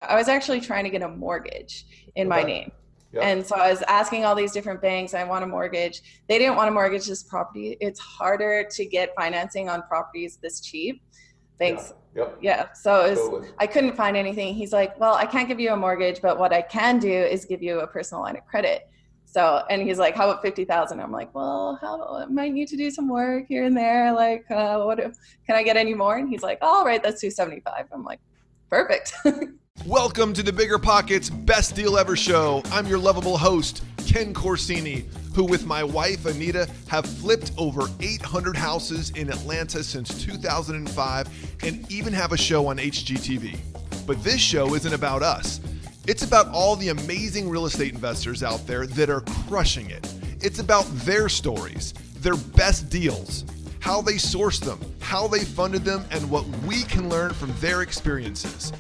I was actually trying to get a mortgage in my Okay. name. Yep. And so I was asking all these different banks, I want a mortgage. They didn't want to mortgage this property. It's harder to get financing on properties this cheap. Yeah. Thanks. Yep. Yeah. So Totally. I couldn't find anything. He's like, well, I can't give you a mortgage, but what I can do is give you a personal line of credit. So, and he's like, how about 50,000? I'm like, well, I might need to do some work here and there. Like, can I get any more? And he's like, all right, that's 275. I'm like, perfect. Welcome to the BiggerPockets Best Deal Ever show. I'm your lovable host, Ken Corsini, who with my wife, Anita, have flipped over 800 houses in Atlanta since 2005 and even have a show on HGTV. But this show isn't about us. It's about all the amazing real estate investors out there that are crushing it. It's about their stories, their best deals, how they sourced them, how they funded them, and what we can learn from their experiences.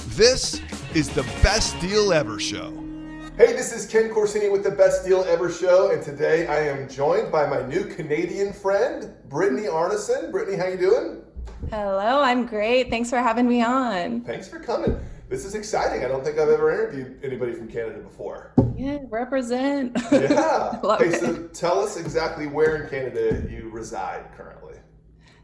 This is the Best Deal Ever show. Hey, this is Ken Corsini with the Best Deal Ever show, and today I am joined by my new Canadian friend, Brittany Arneson. Brittany, how you doing? Hello, I'm great. Thanks for having me on. Thanks for coming. This is exciting. I don't think I've ever interviewed anybody from Canada before. Yeah, represent. Yeah. Love Hey, it. so tell us exactly where in Canada you reside currently.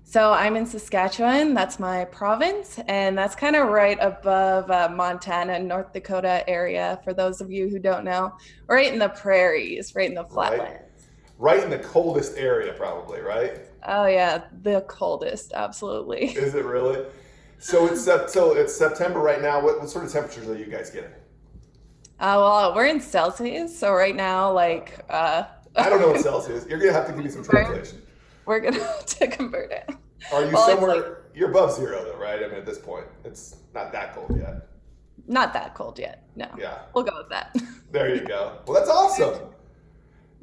So I'm in Saskatchewan, that's my province, and that's kind of right above Montana, North Dakota area, for those of you who don't know. Right in the prairies, right in the flatlands. Right in the coldest area probably, right? Oh yeah, the coldest, absolutely. Is it really? So it's September right now. What sort of temperatures are you guys getting? Well, we're in Celsius, so right now, like... I don't know what Celsius is. You're going to have to give me some translation. We're going to have to convert it. Are you Well, it's somewhere, you're above zero though, right? I mean, at this point, it's not that cold yet. Not that cold yet, no. Yeah. We'll go with that. There you go. Well, that's awesome.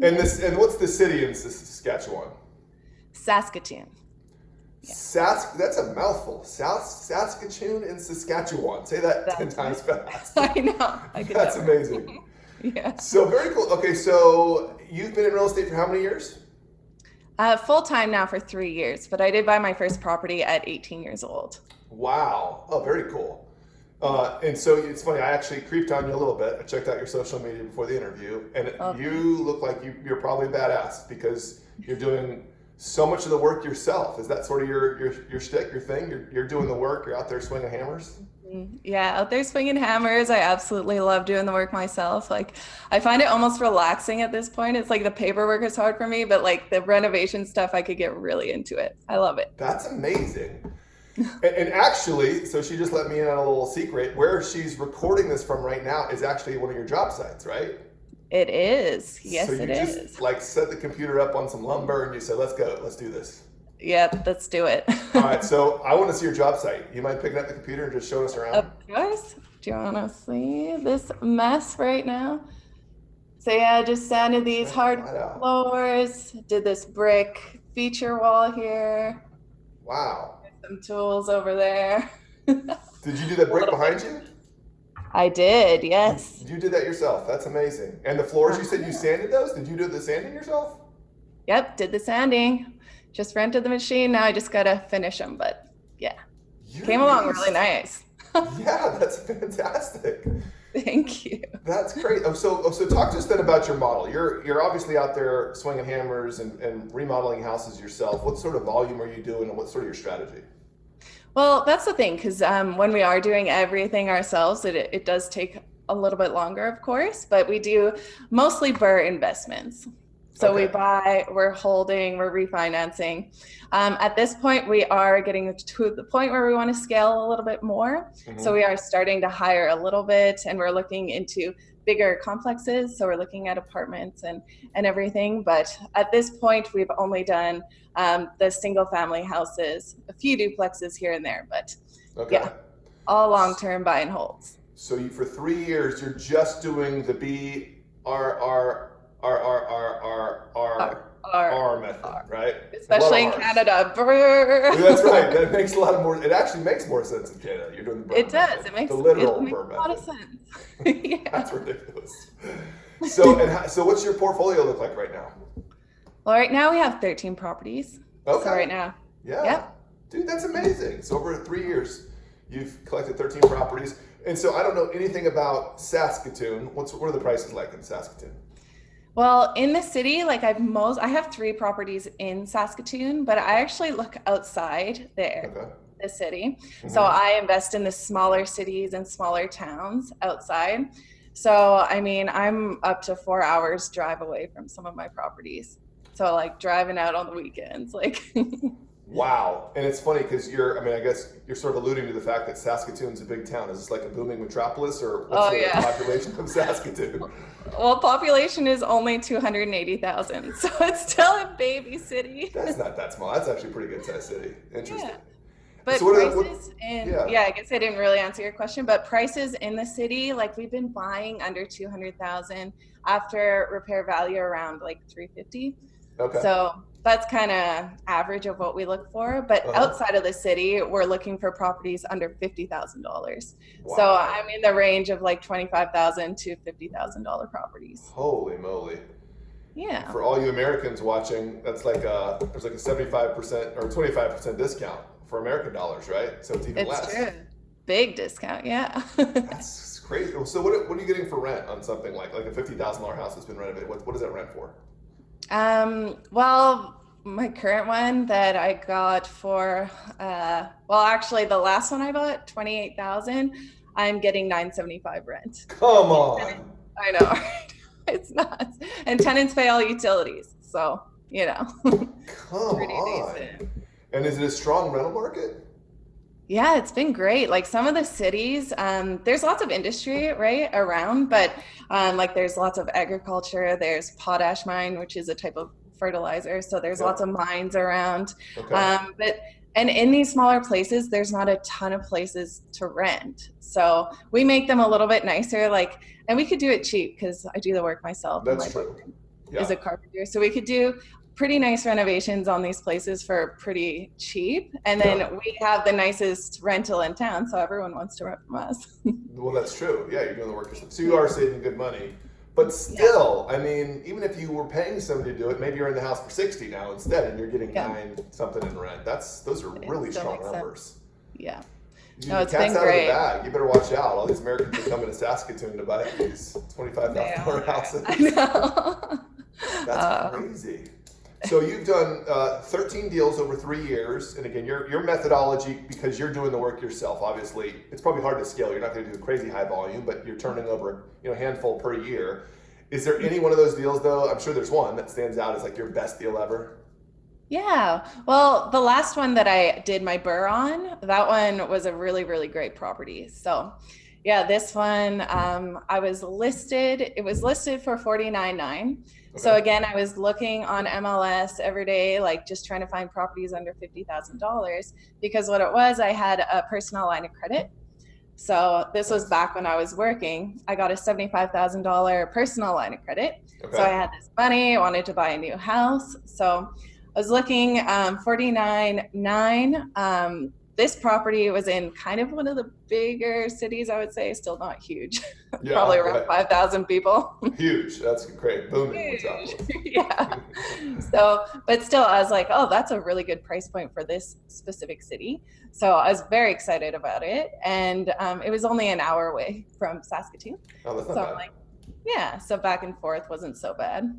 And what's the city in Saskatchewan? Saskatoon. That's a mouthful. Saskatoon in Saskatchewan. Say that 10 times fast. I know. That's amazing. Yeah. So very cool. Okay, so you've been in real estate for how many years? Full time now for 3 years, but I did buy my first property at 18 years old. Wow. Oh, very cool. And so it's funny, I actually creeped on you a little bit. I checked out your social media before the interview, and you look like you're probably badass because you're doing so much of the work yourself. Is that sort of your shtick, your thing? You're doing the work, you're out there swinging hammers? Yeah, out there swinging hammers. I absolutely love doing the work myself. Like, I find it almost relaxing at this point. It's like the paperwork is hard for me, but like the renovation stuff, I could get really into it. I love it. That's amazing. And actually, so she just let me in on a little secret. Where she's recording this from right now is actually one of your job sites, right? It is. Yes, so you it just, is. like set the computer up on some lumber and you said, let's go, let's do this. Yep, let's do it. All right, so I want to see your job site. You mind picking up the computer and just showing us around? Of course. Do you want to see this mess right now? So yeah, just sanded these hard floors, did this brick feature wall here. Wow. Some tools over there. Did you do that brick behind you? I did, yes. You did that yourself. That's amazing. And the floors, you said you sanded those? Did you do the sanding yourself? Yep, did the sanding. Just rented the machine. Now I just gotta finish them, but yeah, came along really nice. Yeah, that's fantastic. Thank you. That's great. So talk to us then about your model. You're obviously out there swinging hammers and remodeling houses yourself. What sort of volume are you doing, and what's sort of your strategy? Well, that's the thing, because when we are doing everything ourselves, it does take a little bit longer, of course, but we do mostly BRRRR investments. So we buy, we're holding, we're refinancing. At this point, we are getting to the point where we want to scale a little bit more. Mm-hmm. So we are starting to hire a little bit, and we're looking into bigger complexes. So we're looking at apartments and everything. But at this point, we've only done the single family houses, a few duplexes here and there, but yeah, all long-term buy and holds. So for 3 years, you're just doing the BRRRR method, right? Especially in Canada. BRRRR. That's right. That makes a lot of more. It actually makes more sense in Canada. You're doing the BRRRR. It does. Method. It makes the literal it makes BRRRR a lot of method. sense. Yeah. That's ridiculous. So what's your portfolio look like right now? Well, right now we have 13 properties. Okay. So right now. Yeah. Yep. Dude, that's amazing. So over 3 years, you've collected 13 properties. And so I don't know anything about Saskatoon. What are the prices like in Saskatoon? Well, in the city, like I have 3 properties in Saskatoon, but I actually look outside there. Okay. The city. So I invest in the smaller cities and smaller towns outside. So, I mean, I'm up to 4 hours drive away from some of my properties. So like driving out on the weekends, like. Wow. And it's funny because I guess you're sort of alluding to the fact that Saskatoon's a big town. Is this like a booming metropolis, or what's the population of Saskatoon? Well, population is only 280,000. So it's still a baby city. That's not that small. That's actually a pretty good sized city. Interesting. Yeah. But so prices I guess I didn't really answer your question, but prices in the city, like we've been buying under 200,000 after repair value around like 350. Okay. So that's kind of average of what we look for. But outside of the city, we're looking for properties under $50,000. Wow. So I'm in the range of like $25,000 to $50,000 properties. Holy moly. Yeah. For all you Americans watching, that's like there's like a 75% or 25% discount for American dollars, right? So it's even less. It's true. Big discount, yeah. That's crazy. So what are you getting for rent on something like a $50,000 house that's been renovated? What does that rent for? Well, my current one that I got for, actually the last one I bought, 28,000, I'm getting $975 rent. Come on. I know, right? It's nuts. And tenants pay all utilities. So, Come on. Decent. And is it a strong rental market? Yeah, it's been great. Like some of the cities, there's lots of industry right around, but like there's lots of agriculture. There's potash mine, which is a type of fertilizer. So there's lots of mines around. Okay. And in these smaller places, there's not a ton of places to rent. So we make them a little bit nicer, and we could do it cheap because I do the work myself. That's true. Yeah. Is a carpenter. So we could do pretty nice renovations on these places for pretty cheap. And then we have the nicest rental in town. So everyone wants to rent from us. Well, that's true. Yeah, you're doing the work yourself. So you are saving good money. But still, I mean, even if you were paying somebody to do it, maybe you're in the house for 60 now instead, and you're getting 9 something in rent. Those are really strong numbers. Yeah. No, it's been great. Out of the bag. You better watch out. All these Americans are coming to Saskatoon to buy these $25,000 houses. I know. That's crazy. So you've done 13 deals over 3 years, and again, your methodology, because you're doing the work yourself, obviously, it's probably hard to scale. You're not going to do crazy high volume, but you're turning over a handful per year. Is there any one of those deals, though? I'm sure there's one that stands out as like your best deal ever. Yeah. Well, the last one that I did my BRRRR on, that one was a really, really great property. So yeah, this one, it was listed for $49,900. Okay. So again, I was looking on MLS every day, just trying to find properties under $50,000, because what it was, I had a personal line of credit. So this was back when I was working. I got a $75,000 personal line of credit. Okay. So I had this money, I wanted to buy a new house. So I was looking, $49,900. This property was in kind of one of the bigger cities, I would say, still not huge. Yeah, probably around 5,000 people. Huge. That's great. Booming metropolis. Yeah. So, but still, I was like, oh, that's a really good price point for this specific city. So I was very excited about it. And it was only an hour away from Saskatoon. Oh, that's not bad. I'm like, yeah, so back and forth wasn't so bad.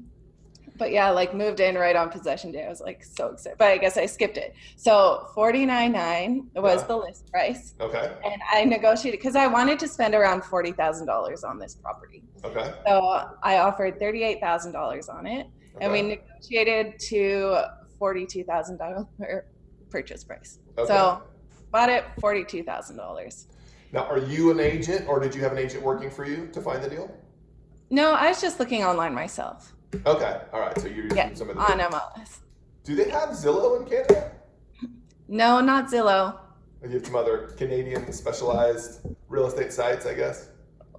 But yeah, moved in right on possession day. I was so excited, but I guess I skipped it. So $49,900 was the list price. Okay. And I negotiated because I wanted to spend around $40,000 on this property. Okay. So I offered $38,000 on it, and we negotiated to $42,000 purchase price. Okay. So bought it $42,000. Now, are you an agent, or did you have an agent working for you to find the deal? No, I was just looking online myself. Okay, all right. So you're using some of the on MLS. Do they have Zillow in Canada? No, not Zillow. You have some other Canadian specialized real estate sites, I guess.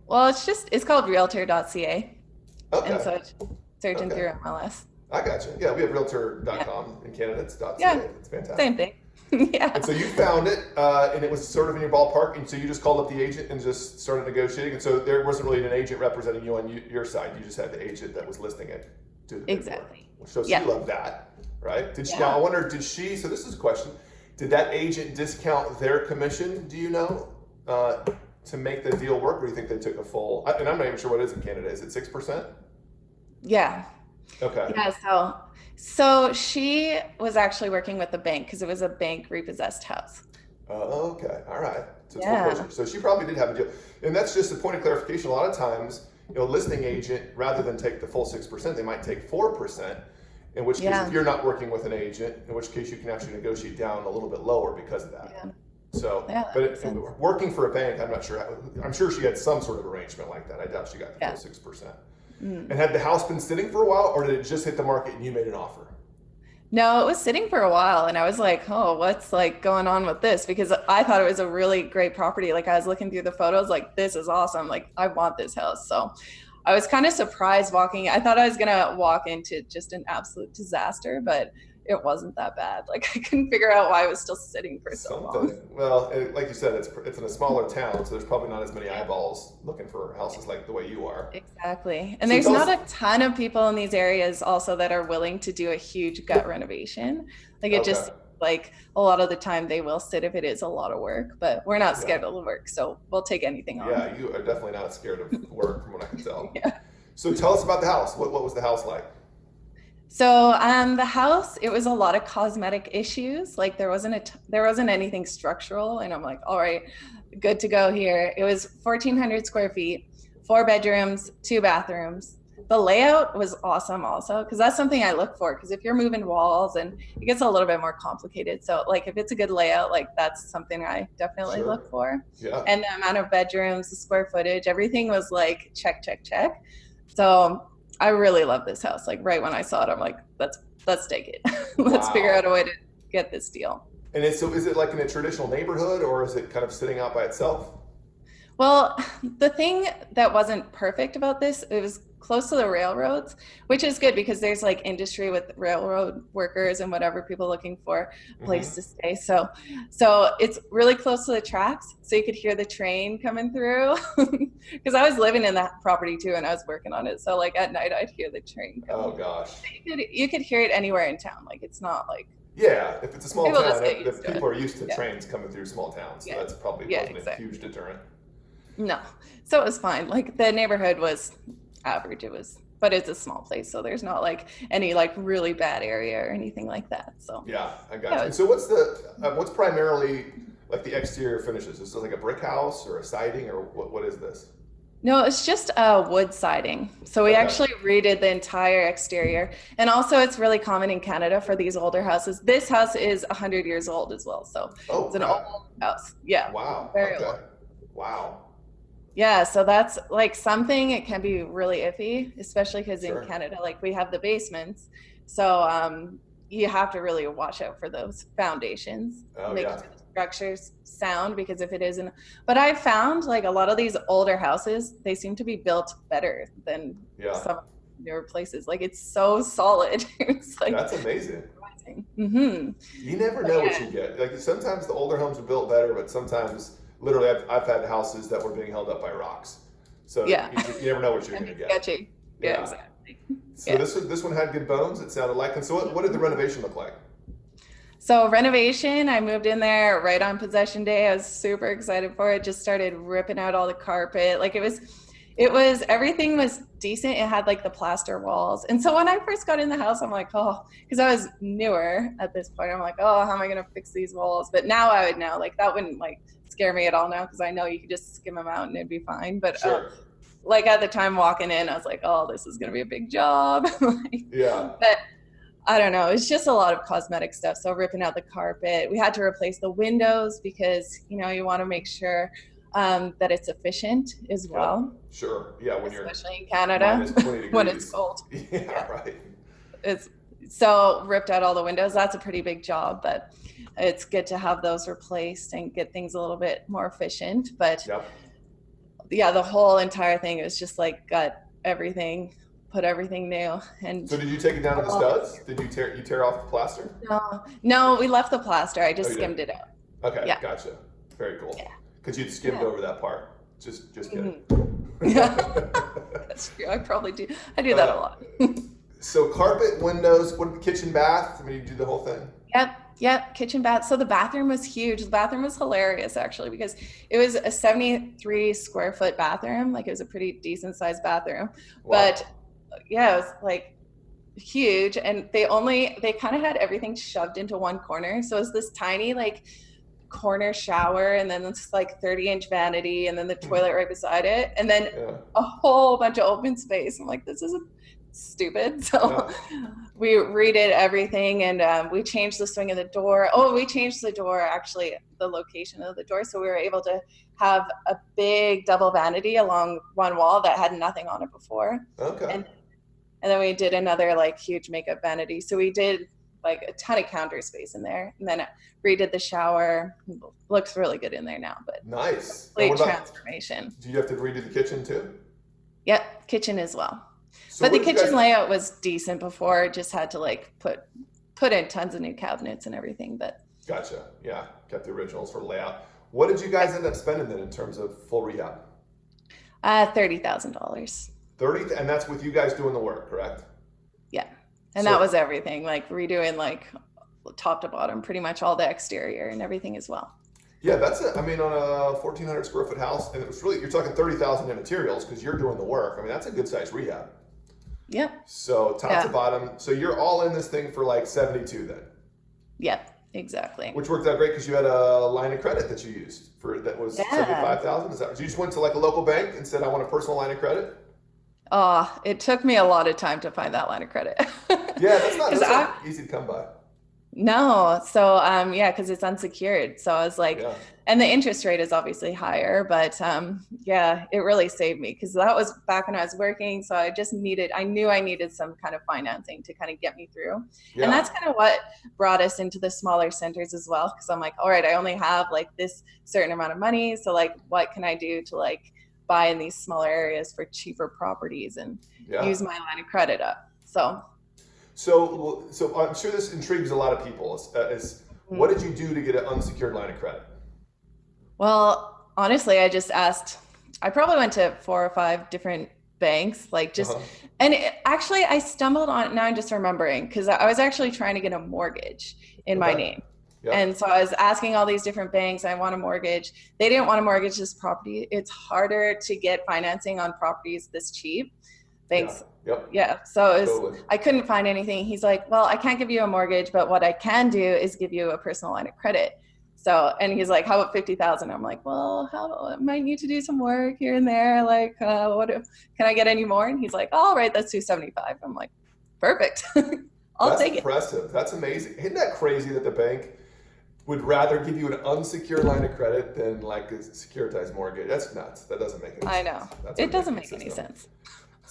Well, it's called Realtor.ca. Okay. And so it's searching through MLS. I gotcha. Yeah, we have Realtor.com in Canada. It's .ca. Yeah, it's fantastic. Same thing. Yeah. And so you found it, and it was sort of in your ballpark, and so you just called up the agent and just started negotiating, and so there wasn't really an agent representing you on your side. You just had the agent that was listing it to the exactly. So she loved that, right? Now I wonder, so this is a question, did that agent discount their commission, do you know? to make the deal work, or do you think they took a full, and I'm not even sure what it is in Canada, is it 6%? Yeah. Okay. Yeah. So she was actually working with the bank because it was a bank repossessed house. Oh, okay. All right. So it's Yeah. foreclosure. So she probably did have a deal. And that's just a point of clarification. A lot of times, listing agent, rather than take the full 6%, they might take 4%, in which case, if you're not working with an agent, in which case you can actually negotiate down a little bit lower because of that. Yeah. So, Yeah, but working for a bank, I'm not sure. I'm sure she had some sort of arrangement like that. I doubt she got the full 6%. And had the house been sitting for a while, or did it just hit the market and you made an offer? No, it was sitting for a while, and I was like, oh, what's like going on with this? Because I thought it was a really great property. Like I was looking through the photos, like this is awesome. Like I want this house. So I was kind of surprised I thought I was gonna walk into just an absolute disaster, but it wasn't that bad. Like I couldn't figure out why it was still sitting for so long. Well, like you said, it's in a smaller town, so there's probably not as many eyeballs looking for houses like the way you are. Exactly. And So there's not a ton of people in these areas also that are willing to do a huge gut renovation. Like it just like a lot of the time they will sit if it is a lot of work, but we're not scared of the work, so we'll take anything on. Yeah, you are definitely not scared of work from what I can tell. So tell us about the house. What was the house like? So the house, it was a lot of cosmetic issues. Like there wasn't anything structural, and I'm like, all right, good to go here. It was 1,400 square feet, 4 bedrooms, 2 bathrooms. The layout was awesome also, because that's something I look for, because if you're moving walls and it gets a little bit more complicated. So like if it's a good layout, like that's something I definitely look for. Yeah. And the amount of bedrooms, the square footage, everything was like check, check, check. So I really love this house. Like right when I saw it, I'm like, let's take it. Let's figure out a way to get this deal. And is it like in a traditional neighborhood, or is it kind of sitting out by itself? Well, the thing that wasn't perfect about this, it was close to the railroads, which is good because there's like industry with railroad workers and whatever, people looking for a place to stay. So it's really close to the tracks, so you could hear the train coming through. Because I was living in that property too, and I was working on it. So like at night, I'd hear the train coming. Oh gosh. You could hear it anywhere in town. Like it's not like. Yeah, if it's a small People town, just get used to people it. are used to trains coming through small towns, so that's probably wasn't a huge deterrent. No, so it was fine. Like the neighborhood was average. But it's a small place, so there's not like any like really bad area or anything like that. So yeah, I got you. And so what's primarily like the exterior finishes? Is it like a brick house or a siding, or what is this? No, it's just wood siding. So we actually redid the entire exterior. And also it's really common in Canada for these older houses. This house is 100 years old as well. So it's an old house. Yeah. Wow. Very old. Wow. Yeah, so that's like something, it can be really iffy, especially because in Canada, like we have the basements. So you have to really watch out for those foundations, make sure the structure's sound, because if it isn't, but I've found like a lot of these older houses, they seem to be built better than some newer places. Like it's so solid. It's like that's amazing. Mm-hmm. You never know what you get. Like sometimes the older homes are built better, but sometimes literally I've had houses that were being held up by rocks. So you never know what you're going to get. Sketchy. Yeah, exactly. So this one had good bones, it sounded like. And so what did the renovation look like? So renovation, I moved in there right on possession day. I was super excited for it. Just started ripping out all the carpet. Like it was everything was decent. It had like the plaster walls. And so when I first got in the house, I'm like, because I was newer at this point. I'm like, how am I going to fix these walls? But now I would know, like that wouldn't like scare me at all now, because I know you could just skim them out and it'd be fine. But like at the time walking in, I was like, this is going to be a big job. But I don't know. It's just a lot of cosmetic stuff. So ripping out the carpet. We had to replace the windows because, you want to make sure that it's efficient as well. Sure. Yeah. When especially in Canada, when it's cold. Right. So ripped out all the windows. That's a pretty big job, but it's good to have those replaced and get things a little bit more efficient. But the whole entire thing was just like put everything new. And so did you take it down to the studs? Did you tear off the plaster? No, we left the plaster. I just skimmed it out. Okay, gotcha. Very cool. Yeah. Because you'd skimmed over that part. Just kidding. That's true. I probably do. I do that a lot. So carpet, windows, kitchen, bath. I mean, you do the whole thing. Yep. Yep, kitchen bath. So the bathroom was huge. The bathroom was hilarious actually because it was a 73 square foot bathroom. Like it was a pretty decent sized bathroom. Wow. But yeah, it was like huge, and they kind of had everything shoved into one corner. So it was this tiny like corner shower, and then this like 30-inch vanity, and then the toilet right beside it, and then a whole bunch of open space. I'm like, this is stupid. So we redid everything, and we changed the swing of the door. Oh, we changed the door, actually, the location of the door, so we were able to have a big double vanity along one wall that had nothing on it before. Okay. And then we did another like huge makeup vanity. So we did like a ton of counter space in there, and then redid the shower. Looks really good in there now, but nice. complete transformation. Do you have to redo the kitchen too? Yep, kitchen as well. So but the kitchen layout was decent before. Just had to like put in tons of new cabinets and everything. But gotcha. Yeah, kept the originals for layout. What did you guys end up spending then in terms of full rehab? $30,000. 30, and that's with you guys doing the work, correct? Yeah, and that was everything, like redoing like top to bottom, pretty much all the exterior and everything as well. Yeah, that's it. I mean, on a 1,400 square foot house, and it was really, you're talking 30,000 in materials because you're doing the work. I mean, that's a good size rehab. Yep. So top to bottom. So you're all in this thing for like 72 then. Yep, exactly. Which worked out great because you had a line of credit that you used for that was 75,000. Is that? So you just went to like a local bank and said, I want a personal line of credit? Oh, it took me a lot of time to find that line of credit. Yeah, that's not easy to come by. No. So, yeah, because it's unsecured. So I was like, and the interest rate is obviously higher, but yeah, it really saved me because that was back when I was working. So I knew I needed some kind of financing to kind of get me through. Yeah. And that's kind of what brought us into the smaller centers as well. Because I'm like, all right, I only have like this certain amount of money. So like, what can I do to like buy in these smaller areas for cheaper properties and use my line of credit up? So I'm sure this intrigues a lot of people. What did you do to get an unsecured line of credit? Well, honestly, I probably went to 4 or 5 different banks, like just, and actually I stumbled on, now I'm just remembering, because I was actually trying to get a mortgage in my name. Yep. And so I was asking all these different banks, I want a mortgage. They didn't want to mortgage this property. It's harder to get financing on properties this cheap. Banks. Yeah. So I couldn't find anything. He's like, well, I can't give you a mortgage, but what I can do is give you a personal line of credit. So, and he's like, how about 50,000? I'm like, well, I might need to do some work here and there. Like, can I get any more? And he's like, all right, let's do 75. I'm like, perfect. I'll take it. That's impressive. That's amazing. Isn't that crazy that the bank would rather give you an unsecured line of credit than like a securitized mortgage? That's nuts. That doesn't make any sense. I know. It doesn't make any sense.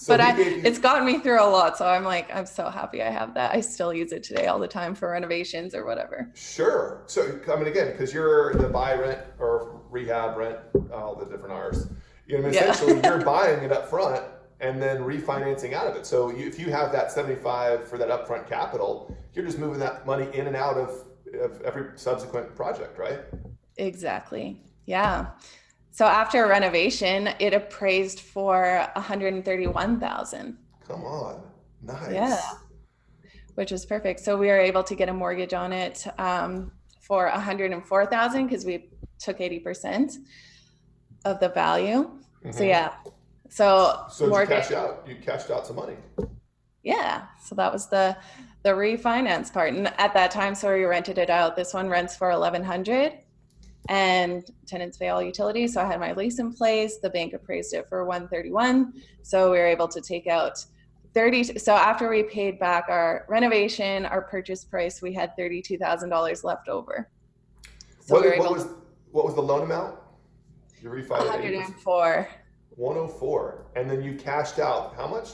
So but it's gotten me through a lot. So I'm like, I'm so happy I have that. I still use it today all the time for renovations or whatever. Sure. So, I mean, again, because you're the buy rent or rehab rent, all the different R's, essentially you're buying it up front and then refinancing out of it. So if you have that 75 for that upfront capital, you're just moving that money in and out of every subsequent project, right? Exactly. Yeah. So after renovation, it appraised for $131,000. Come on, nice. Yeah, which was perfect. So we were able to get a mortgage on it for $104,000 because we took 80% of the value. Mm-hmm. So yeah, so mortgage, you cashed out some money. Yeah, so that was the refinance part, and at that time, so we rented it out. This one rents for $1,100. And tenants pay all utilities. So I had my lease in place. The bank appraised it for $131,000. So we were able to take out $30,000. So after we paid back our renovation, our purchase price, we had $32,000 left over. So what was the loan amount? You refinanced 104. And then you cashed out how much?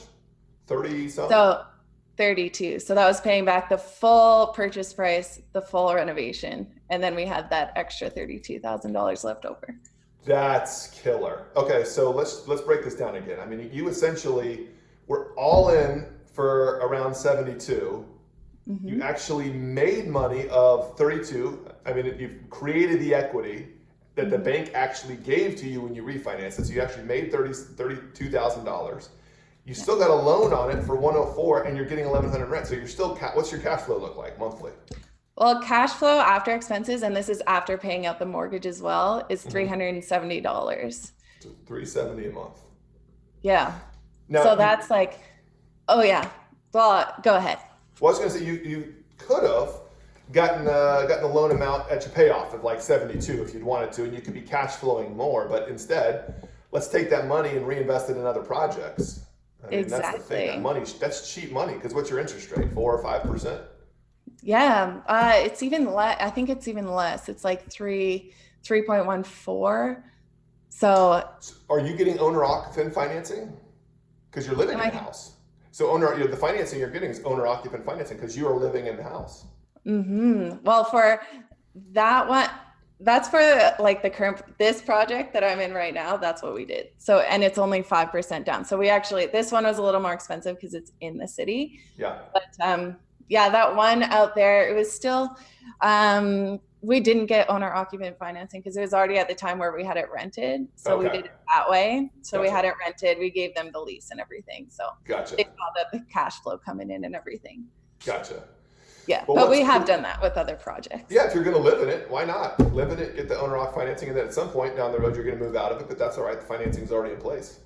30 something? So 32. So that was paying back the full purchase price, the full renovation. And then we had that extra $32,000 left over. That's killer. Okay, so let's break this down again. I mean, you essentially were all in for around 72. Mm-hmm. You actually made money of 32. I mean, you've created the equity that the bank actually gave to you when you refinanced it. So you actually made $32,000. You still got a loan on it for 104, and you're getting 1,100 rent. So you're still what's your cash flow look like monthly? Well, cash flow after expenses, and this is after paying out the mortgage as well, is $370. So $370 a month. Yeah. Now, So that's like, oh yeah. Well, go ahead. Well, I was going to say you could have gotten a loan amount at your payoff of like 72 if you'd wanted to, and you could be cash flowing more. But instead, let's take that money and reinvest it in other projects. I mean, Exactly. That's the thing. That money, that's cheap money, because what's your interest rate? 4 or 5%? Yeah. It's even less. I think it's even less. It's like 3.14. So Are you getting owner-occupant financing? Because you're living in the house. So the financing you're getting is owner-occupant financing because you are living in the house. Well, for that one, that's for like this project that I'm in right now. That's what we did. So, and it's only 5% down. So this one was a little more expensive because it's in the city. Yeah. But yeah, that one out there, it was still, we didn't get owner-occupant financing because it was already at the time where we had it rented. So we did it that way. So we had it rented. We gave them the lease and everything. So Gotcha. they saw the cash flow coming in and everything. Gotcha. Yeah, well, but we have done that with other projects. Yeah, if you're going to live in it, why not? Live in it, get the owner-occ financing, and then at some point down the road, you're going to move out of it, but that's all right. The financing is already in place.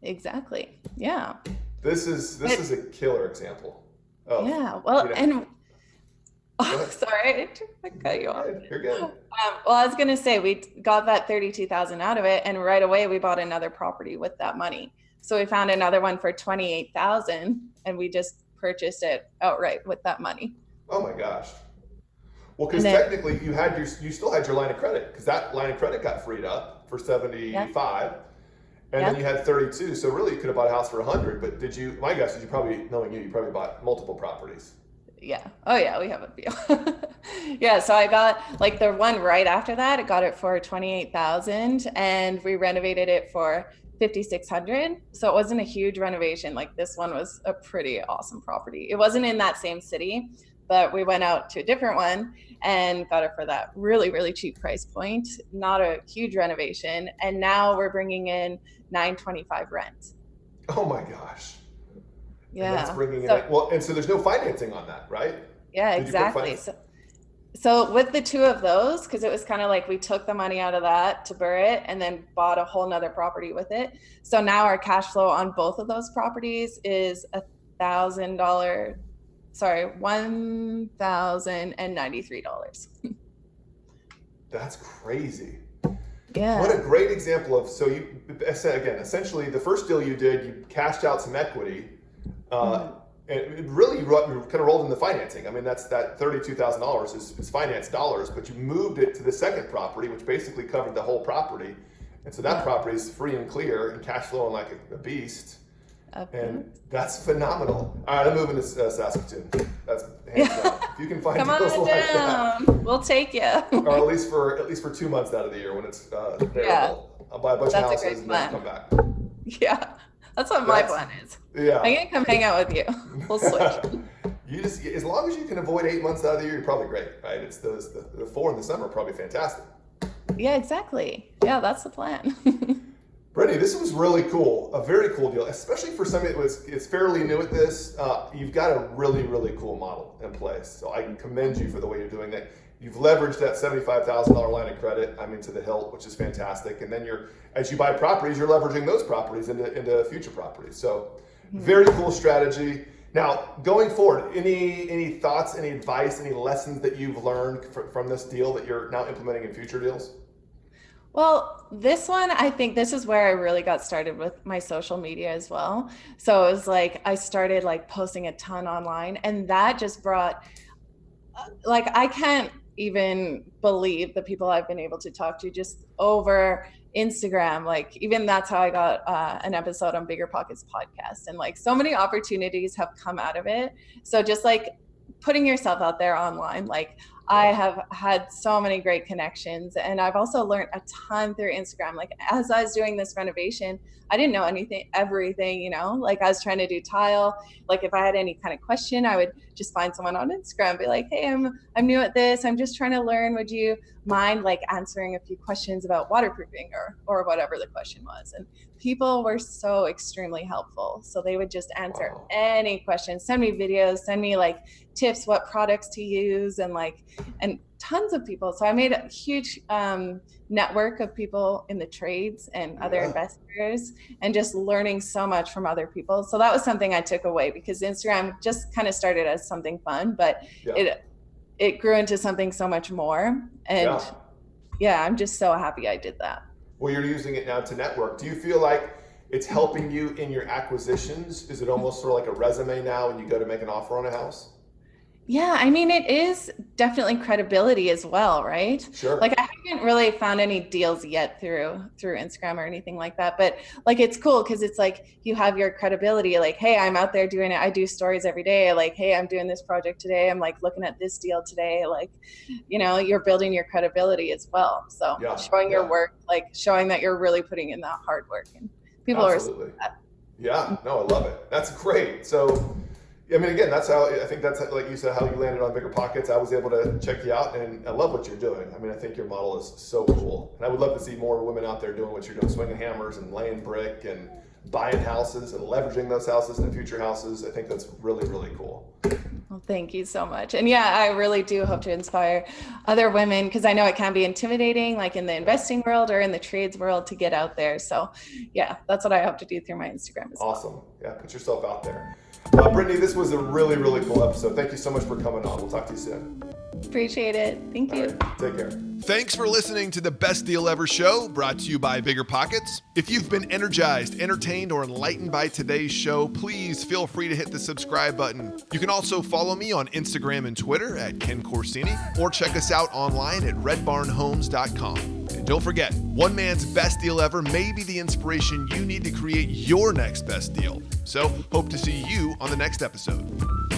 Exactly. Yeah. This is a killer example. Yeah. Well, sorry, I cut you off. You're good. Well, I was going to say, we got that 32,000 out of it, and right away we bought another property with that money. So we found another one for 28,000, and we just purchased it outright with that money. Oh my gosh. Well, because technically you still had your line of credit, because that line of credit got freed up for 75, and then you had 32. So really, you could have bought a house for 100. But my guess is you probably bought multiple properties. Yeah. Oh yeah, we have a few. Yeah. So I got like the one right after that. I got it for 28,000, and we renovated it for 5,600. So it wasn't a huge renovation. Like this one was a pretty awesome property. It wasn't in that same city, but we went out to a different one and got it for that really, really cheap price point. Not a huge renovation. And now we're bringing in $925 rent. Oh my gosh. Yeah. And that's bringing in, well, and so there's no financing on that, right? Yeah, exactly. So with the two of those, because it was kind of like we took the money out of that to BRRRR and then bought a whole nother property with it. So now our cash flow on both of those properties is $1,093. That's crazy. Yeah. What a great example of, so you, again, essentially the first deal you did, you cashed out some equity, and it really kind of rolled in the financing. I mean, that $32,000 is finance dollars, but you moved it to the second property, which basically covered the whole property. And so that property is free and clear and cash flowing like a beast. And that's phenomenal. All right, I'm moving to Saskatoon. That's hands down. If you can find deals like that, we'll take you. or at least for 2 months out of the year when it's available. I'll buy a bunch of houses and then come back. Yeah, that's what my plan is. Yeah, I'm gonna come hang out with you. We'll switch. You just, as long as you can avoid 8 months out of the year, you're probably great, right? It's the 4 in the summer are probably fantastic. Yeah, exactly. Yeah, that's the plan. Brittany, this was really cool, a very cool deal, especially for somebody that is fairly new at this. You've got a really, really cool model in place. So I can commend you for the way you're doing that. You've leveraged that $75,000 line of credit, to the hilt, which is fantastic. And then as you buy properties, you're leveraging those properties into future properties. So very cool strategy. Now, going forward, any thoughts, any advice, any lessons that you've learned from this deal that you're now implementing in future deals? Well, this one, I think this is where I really got started with my social media as well. So it was like, I started like posting a ton online, and that just brought, like, I can't even believe the people I've been able to talk to just over Instagram. Like, even that's how I got an episode on BiggerPockets podcast, and like so many opportunities have come out of it. So just like putting yourself out there online, like I have had so many great connections, and I've also learned a ton through Instagram. Like as I was doing this renovation, I didn't know everything, like I was trying to do tile. Like if I had any kind of question, I would just find someone on Instagram and be like, hey, I'm new at this. I'm just trying to learn. Would you mind like answering a few questions about waterproofing or whatever the question was? And people were so extremely helpful. So they would just answer any questions, send me videos, send me like tips, what products to use. And like, and tons of people. So I made a huge network of people in the trades and other investors, and just learning so much from other people. So that was something I took away, because Instagram just kind of started as something fun, but it grew into something so much more. And I'm just so happy I did that. Well, you're using it now to network. Do you feel like it's helping you in your acquisitions? Is it almost sort of like a resume now when you go to make an offer on a house? Yeah, I mean, it is definitely credibility as well, right? Sure. Like, I haven't really found any deals yet through Instagram or anything like that, but like, it's cool because it's like you have your credibility. Like, hey, I'm out there doing it. I do stories every day. Like, hey, I'm doing this project today. I'm like looking at this deal today. Like, you know, you're building your credibility as well. So showing your work, like showing that you're really putting in that hard work, and people are respecting that. Yeah, no, I love it. That's great. So, I mean, again, that's how, I think that's, like you said, how you landed on BiggerPockets. I was able to check you out, and I love what you're doing. I mean, I think your model is so cool. And I would love to see more women out there doing what you're doing, swinging hammers and laying brick and buying houses and leveraging those houses into future houses. I think that's really, really cool. Well, thank you so much. And yeah, I really do hope to inspire other women, because I know it can be intimidating, like in the investing world or in the trades world, to get out there. So yeah, that's what I hope to do through my Instagram as well. Awesome. Yeah, put yourself out there. Brittany, this was a really, really cool episode. Thank you so much for coming on. We'll talk to you soon. Appreciate it. Thank you. Right, take care. Thanks for listening to the Best Deal Ever show, brought to you by BiggerPockets. If you've been energized, entertained, or enlightened by today's show, please feel free to hit the subscribe button. You can also follow me on Instagram and Twitter at Ken Corsini, or check us out online at redbarnhomes.com. And don't forget, one man's best deal ever may be the inspiration you need to create your next best deal. So, hope to see you on the next episode.